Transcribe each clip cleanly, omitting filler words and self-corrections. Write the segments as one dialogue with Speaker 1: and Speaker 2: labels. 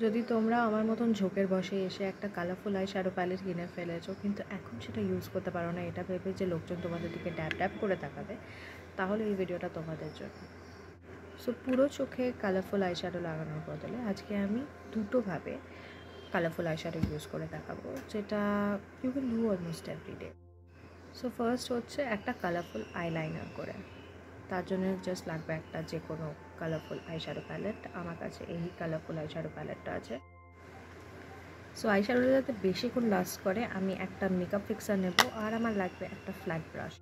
Speaker 1: যদি তোমরা আমার মতন ঝোঁকের বসে এসে একটা কালারফুল আই শ্যাডো প্যালেট কিনে ফেলেছো কিন্তু এখন সেটা ইউজ করতে পারো না, এটা ভেবে যে লোকজন তোমাদের দিকে ড্যাব ড্যাব করে তাকাবে, তাহলে এই ভিডিওটা তোমাদের জন্য। সো পুরো চোখে কালারফুল আই শ্যাডো লাগানোর বদলে আজকে আমি দুটোভাবে কালারফুল আই শ্যাডো ইউজ করে দেখাবো, যেটা you can do almost everyday. So first হচ্ছে একটা কালারফুল আইলাইনার করে, তার জন্য জাস্ট লাগবে একটা যে কোনো কালারফুল আই শ্যাডো প্যালেট। আমার কাছে এই কালারফুল আই শ্যাডো প্যালেটটা আছে। সো আই শ্যাডোটা যাতে বেশিক্ষণ লাস্ট করে আমি একটা মেকআপ ফিক্সার নেব, আর আমার লাগবে একটা ফ্ল্যাট ব্রাশ।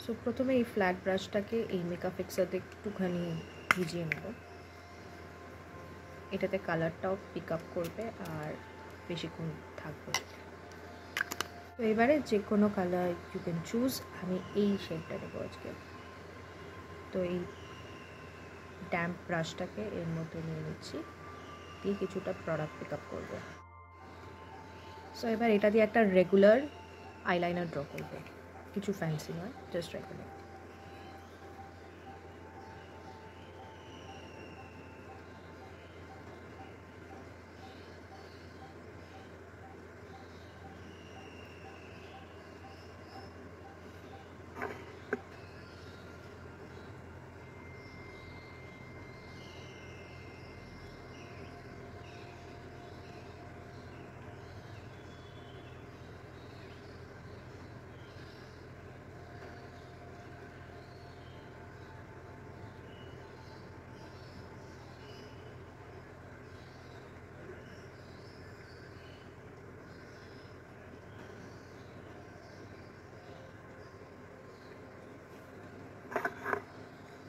Speaker 1: সো প্রথমে এই ফ্ল্যাট ব্রাশটাকে এই মেকআপ ফিক্সারতে একটুখানি ভিজিয়ে নেব, এটাতে কালারটাও পিক আপ করবে আর বেশিক্ষণ থাকবে। তো এবারে যে কোনো কালার ইউ ক্যান চুজ, আমি এই শেডটা নেবো আজকে। তো এই ড্যাম্প ব্রাশটাকে এর মধ্যে নিয়ে নিচ্ছি, দিয়ে কিছুটা প্রোডাক্ট পিক আপ করবো। সো এবার এটা দিয়ে একটা রেগুলার আইলাইনার ড্র করবো, কিছু ফ্যান্সি নয়, জাস্ট রেগুলার।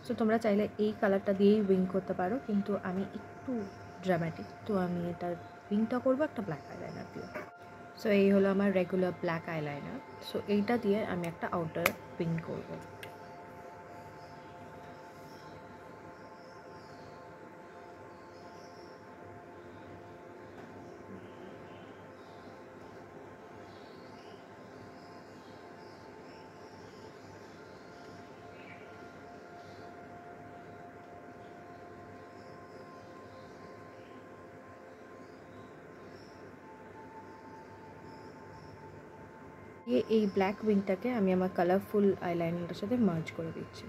Speaker 1: সো তোমরা চাইলে এই কালারটা দিয়েই উইং করতে পারো, কিন্তু আমি একটু ড্রামাটিক, তো আমি এটার উইংটা করবো একটা ব্ল্যাক আইলাইনার দিয়ে। সো এই হলো আমার রেগুলার ব্ল্যাক আইলাইনার। সো এইটা দিয়ে আমি একটা আউটার উইং করবো। এই ব্ল্যাক উইংটাকে আমি আমার কালারফুল আইলাইনারের সাথে মার্জ করে দিচ্ছি।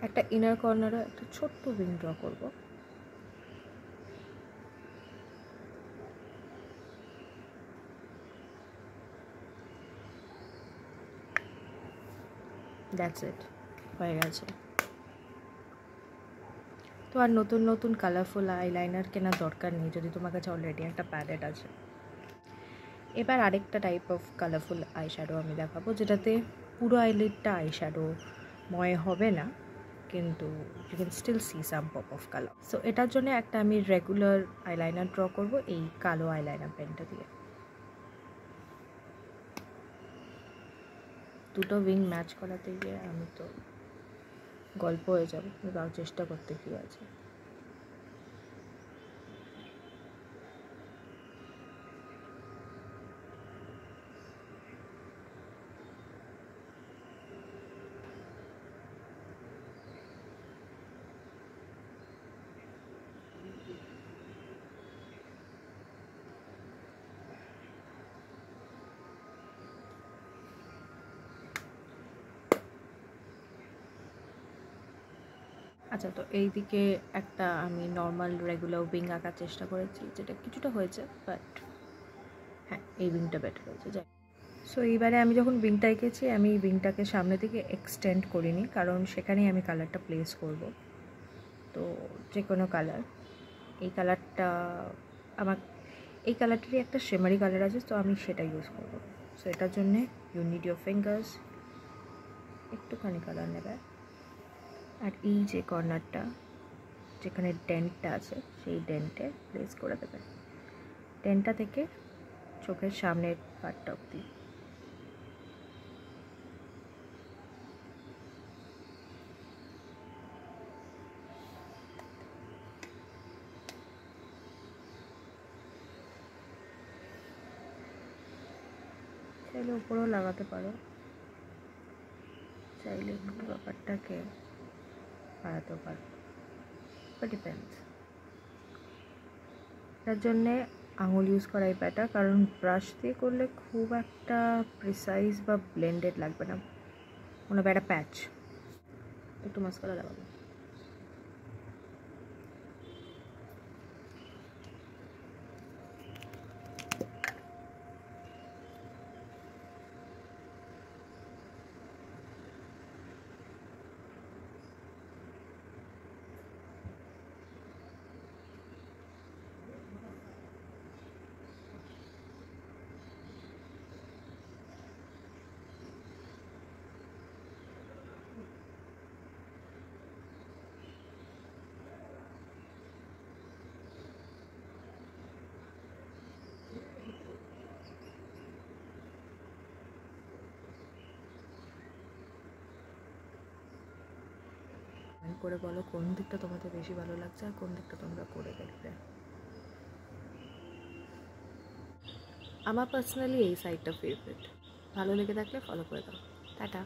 Speaker 1: একটা ইনার কর্নারে একটা ছোট্ট উইং ড্র করব। দ্যাটস ইট, হয়ে গেছে। তো আর নতুন নতুন কালারফুল আইলাইনার কেনার দরকার নেই যদি তোমার কাছে অলরেডি একটা প্যালেট আছে। এবার আরেকটা type of colourful eye shadow আমি দেখাবো, যেটাতে পুরো আইলিডটা আই শ্যাডো ময় হবে না, কিন্তু you can still see some pop of colour. So এটার জন্য একটা আমি রেগুলার আইলাইনার ড্র করব এই কালো আইলাইনার পেনটা দিয়ে। দুটো উইং ম্যাচ করাতে গিয়ে আমি তো গল্প হয়ে যাবে, তাও চেষ্টা করতে কি আছে। আচ্ছা, তো এই দিকে একটা আমি নর্মাল রেগুলার উইং আঁকার চেষ্টা করেছি, যেটা কিছুটা হয়েছে, বাট হ্যাঁ এই উইংটা বেটার হয়েছে। যাই, সো এইবারে আমি যখন উইংটা এঁকেছি আমি উইংটাকে সামনে থেকে এক্সটেন্ড করিনি, কারণ সেখানেই আমি কালারটা প্লেস করব। তো যে কোনো কালার, এই কালারটা আমার এই কালারটারই একটা শিমারি কালার আছে, তো আমি সেটা ইউজ করব। সো এটার জন্যে ইউ নিড ইউর ফিঙ্গার্স, একটুখানি কালার নেবে, আর এই যে কর্নারটা যেখানে ডেন্টটা আছে সেই ডেন্টে প্লেস করে দেবে, ডেন্টটা থেকে চোখের সামনের পার্টটা অবধি। চাইলে উপরেও লাগাতে পারো, চাইলে একটু ব্যাপারটাকে হারাতেও পারো, বাট ডিপেন্ডস। তার জন্যে আঙুল ইউজ করাই বেটার, কারণ ব্রাশ দিয়ে করলে খুব একটা প্রিসাইজ বা ব্লেন্ডেড লাগবে না, মনে হবে একটা প্যাচ। একটু মাস্কারা লাগাবো। করে বলো কোন দিকটা তোমাদের বেশি ভালো লাগছে আর কোন দিকটা তোমরা করে দেখবে। আমার পার্সোনালি এই সাইডটা ফেভারিট। ভালো লেগে থাকলে ফলো করে দাও। টাটা।